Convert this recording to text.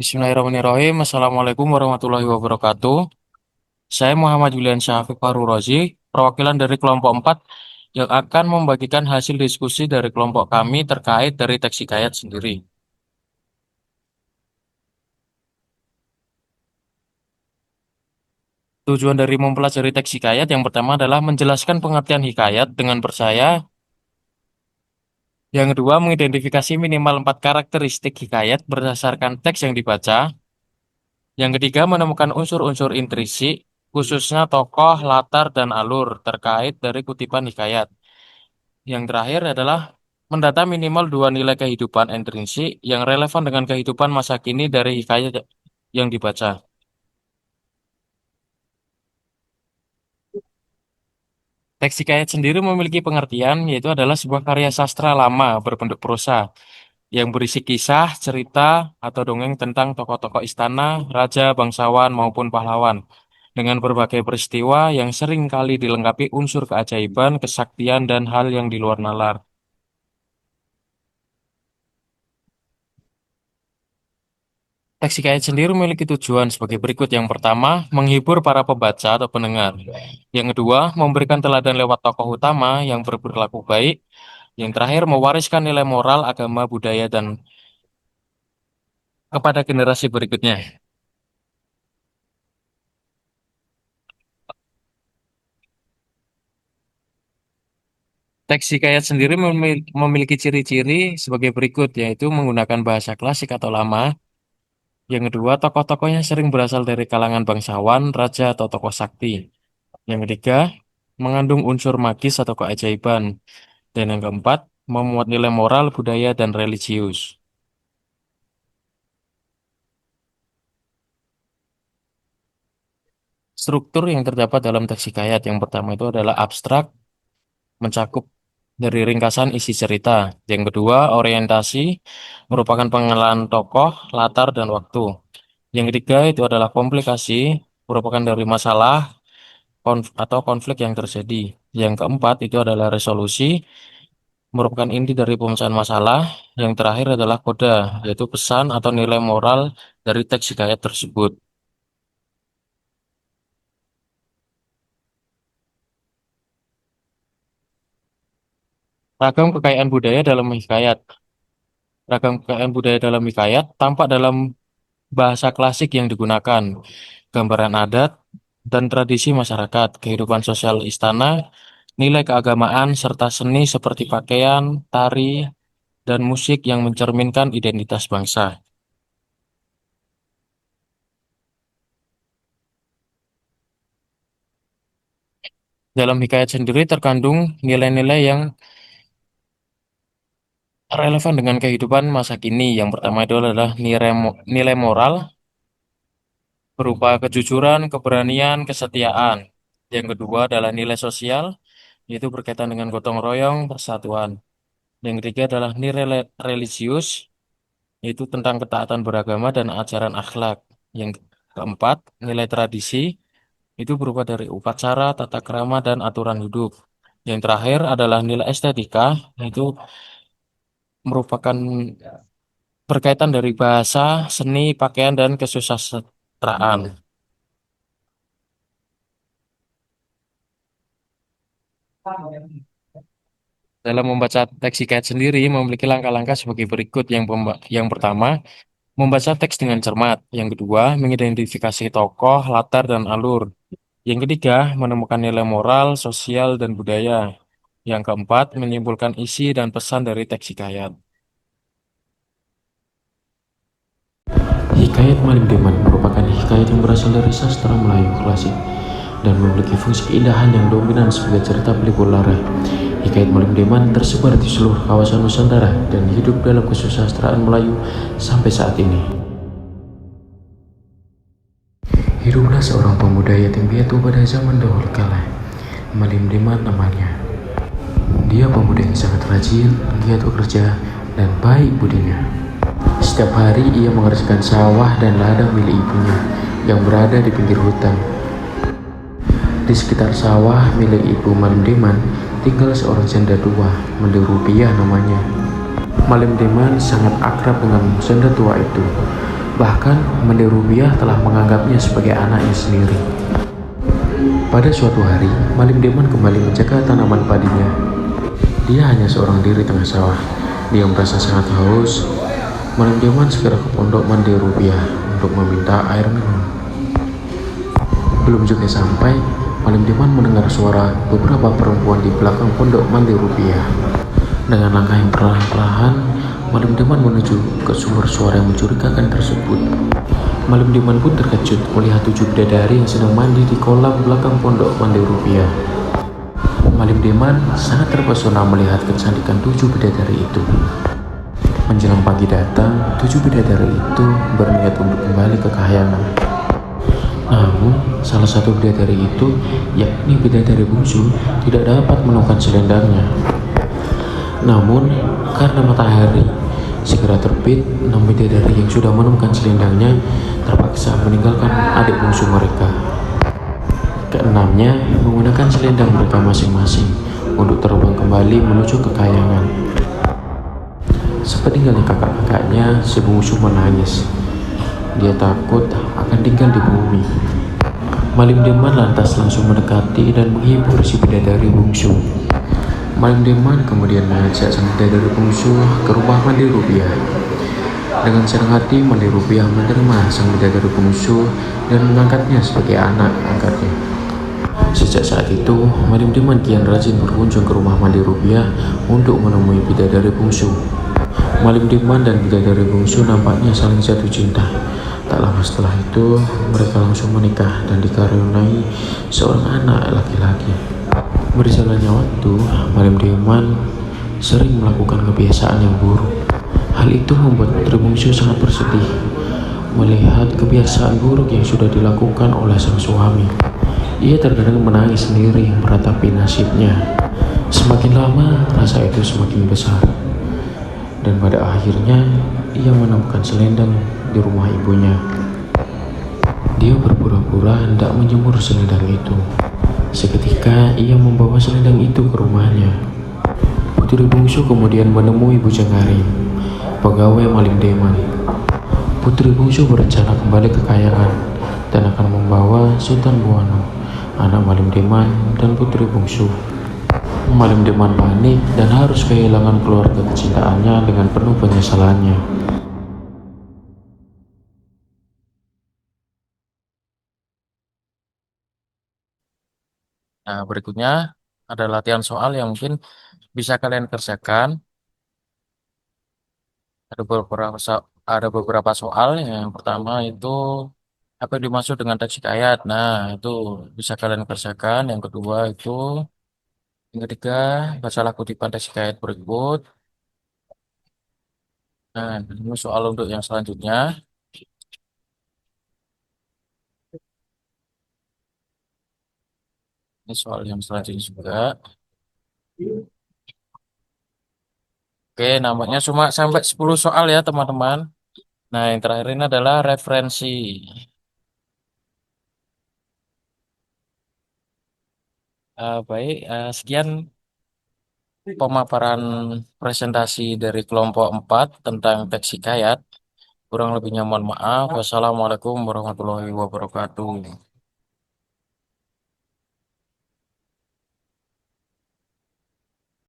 Bismillahirrahmanirrahim. Assalamualaikum warahmatullahi wabarakatuh. Saya Muhammad Julian Syafiq Fahru Rozi, perwakilan dari kelompok 4 yang akan membagikan hasil diskusi dari kelompok kami terkait dari teks hikayat sendiri. Tujuan dari mempelajari teks hikayat yang pertama adalah menjelaskan pengertian hikayat dengan percaya. Yang kedua, mengidentifikasi minimal 4 karakteristik hikayat berdasarkan teks yang dibaca. Yang ketiga, menemukan unsur-unsur intrinsik, khususnya tokoh, latar, dan alur terkait dari kutipan hikayat. Yang terakhir adalah mendata minimal 2 nilai kehidupan intrinsik yang relevan dengan kehidupan masa kini dari hikayat yang dibaca. Teks hikayat sendiri memiliki pengertian, yaitu adalah sebuah karya sastra lama berbentuk prosa yang berisi kisah, cerita, atau dongeng tentang tokoh-tokoh istana, raja, bangsawan, maupun pahlawan, dengan berbagai peristiwa yang sering kali dilengkapi unsur keajaiban, kesaktian, dan hal yang di luar nalar. Teks hikayat sendiri memiliki tujuan sebagai berikut. Yang pertama, menghibur para pembaca atau pendengar. Yang kedua, memberikan teladan lewat tokoh utama yang berperilaku baik. Yang terakhir, mewariskan nilai moral, agama, budaya, dan kepada generasi berikutnya. Teks hikayat sendiri memiliki ciri-ciri sebagai berikut, yaitu menggunakan bahasa klasik atau lama. Yang kedua, tokoh-tokohnya sering berasal dari kalangan bangsawan, raja, atau tokoh sakti. Yang ketiga, mengandung unsur magis atau keajaiban. Dan yang keempat, memuat nilai moral, budaya, dan religius. Struktur yang terdapat dalam teks hikayat yang pertama itu adalah abstrak, mencakup dari ringkasan isi cerita. Yang kedua, orientasi, merupakan pengenalan tokoh, latar, dan waktu. Yang ketiga itu adalah komplikasi, merupakan dari masalah atau konflik yang terjadi. Yang keempat itu adalah resolusi, merupakan inti dari pemecahan masalah. Yang terakhir adalah koda, yaitu pesan atau nilai moral dari teks hikayat tersebut. Ragam kekayaan budaya dalam hikayat. Ragam kekayaan budaya dalam hikayat tampak dalam bahasa klasik yang digunakan, gambaran adat, dan tradisi masyarakat, kehidupan sosial istana, nilai keagamaan, serta seni seperti pakaian, tari, dan musik yang mencerminkan identitas bangsa. Dalam hikayat sendiri terkandung nilai-nilai yang relevan dengan kehidupan masa kini. Yang pertama itu adalah nilai moral, berupa kejujuran, keberanian, kesetiaan. Yang kedua adalah nilai sosial, yaitu berkaitan dengan gotong royong, persatuan. Yang ketiga adalah nilai religius, yaitu tentang ketaatan beragama dan ajaran akhlak. Yang keempat, nilai tradisi, itu berupa dari upacara, tata krama, dan aturan hidup. Yang terakhir adalah nilai estetika, yaitu merupakan berkaitan dari bahasa, seni, pakaian, dan kesusastraan. Dalam membaca teks hikayat sendiri memiliki langkah-langkah sebagai berikut. Yang pertama, membaca teks dengan cermat. Yang kedua, mengidentifikasi tokoh, latar, dan alur. Yang ketiga, menemukan nilai moral, sosial, dan budaya. Yang keempat, menyimpulkan isi dan pesan dari teks hikayat. Hikayat Malim Deman merupakan hikayat yang berasal dari sastra Melayu klasik dan memiliki fungsi keindahan yang dominan sebagai cerita pelipur lara. Hikayat Malim Deman tersebar di seluruh kawasan Nusantara dan hidup dalam kesusastraan Melayu sampai saat ini. Hiduplah seorang pemuda yatim piatu pada zaman dahulu kala. Malim Deman namanya. Dia pemuda yang sangat rajin, giat bekerja, dan baik budinya. Setiap hari ia mengerjakan sawah dan ladang milik ibunya yang berada di pinggir hutan. Di sekitar sawah milik ibu Malim Deman tinggal seorang janda tua, Mende Rupiah namanya. Malim Deman sangat akrab dengan janda tua itu. Bahkan Mende Rubiah telah menganggapnya sebagai anaknya sendiri. Pada suatu hari, Malim Deman kembali menjaga tanaman padinya. Dia hanya seorang diri tengah sawah. Dia merasa sangat haus. Malim Deman segera ke pondok Mende Rubiah untuk meminta air minum. Belum juga sampai, Malim Deman mendengar suara beberapa perempuan di belakang pondok Mende Rubiah. Dengan langkah yang perlahan-lahan, Malim Deman menuju ke sumber suara yang mencurigakan tersebut. Malim Deman pun terkejut melihat 7 bidadari yang sedang mandi di kolam belakang pondok Mande Rupiah. Malim Deman sangat terpesona melihat kecantikan 7 bidadari itu. Menjelang pagi datang, 7 bidadari itu berniat untuk kembali ke kahyangan. Namun, salah satu bidadari itu, yakni bidadari bungsu, tidak dapat menemukan selendangnya. Namun, karena matahari segera terbit, 6 bidadari yang sudah menemukan selendangnya terpaksa meninggalkan adik bungsu mereka. Keenamnya menggunakan selendang mereka masing-masing untuk terbang kembali menuju ke kayangan. Sepeninggalnya kakak-kakaknya, si bungsu menangis. Dia takut akan tinggal di bumi. Malim Deman lantas langsung mendekati dan menghibur si bidadari bungsu. Malim Deman kemudian mengajak sang bidadari bungsu ke rumah Mandi Rupiah. Dengan senang hati, Mandi Rupiah menerima sang bidadari bungsu dan mengangkatnya sebagai anak angkatnya. Sejak saat itu, Malim Deman kian rajin berkunjung ke rumah Mandi Rupiah untuk menemui bidadari bungsu. Malim Deman dan bidadari bungsu nampaknya saling jatuh cinta. Tak lama setelah itu, mereka langsung menikah dan dikaruniai seorang anak laki-laki. Berjalannya waktu, Malim Deman sering melakukan kebiasaan yang buruk. Hal itu membuat putri bungsu sangat bersedih melihat kebiasaan buruk yang sudah dilakukan oleh sang suami. Ia terkadang menangis sendiri meratapi nasibnya. Semakin lama, rasa itu semakin besar. Dan pada akhirnya, ia menemukan selendang di rumah ibunya. Dia berpura-pura hendak menjemur selendang itu. Seketika, ia membawa selendang itu ke rumahnya. Putri bungsu kemudian menemui Bujang Harim, pegawai Malim Deman. Putri bungsu berencana kembali ke kayangan dan akan membawa Sultan Buano, anak Malim Deman dan putri bungsu. Malim Deman panik dan harus kehilangan keluarga kecintaannya dengan penuh penyesalannya. Nah, berikutnya ada latihan soal yang mungkin bisa kalian kerjakan. Ada beberapa soal. Yang pertama itu apa yang dimaksud dengan teks hikayat. Nah, itu bisa kalian kerjakan. Yang kedua itu, yang ketiga, bacalah kutipan teks hikayat berikut. Nah, ini soal untuk yang selanjutnya. Ini soal yang selanjutnya juga. Oke, nampaknya cuma sampai 10 soal ya, teman-teman. Nah, yang terakhir ini adalah referensi. Sekian pemaparan presentasi dari kelompok 4 tentang teks hikayat. Kurang lebihnya mohon maaf. Wassalamualaikum warahmatullahi wabarakatuh.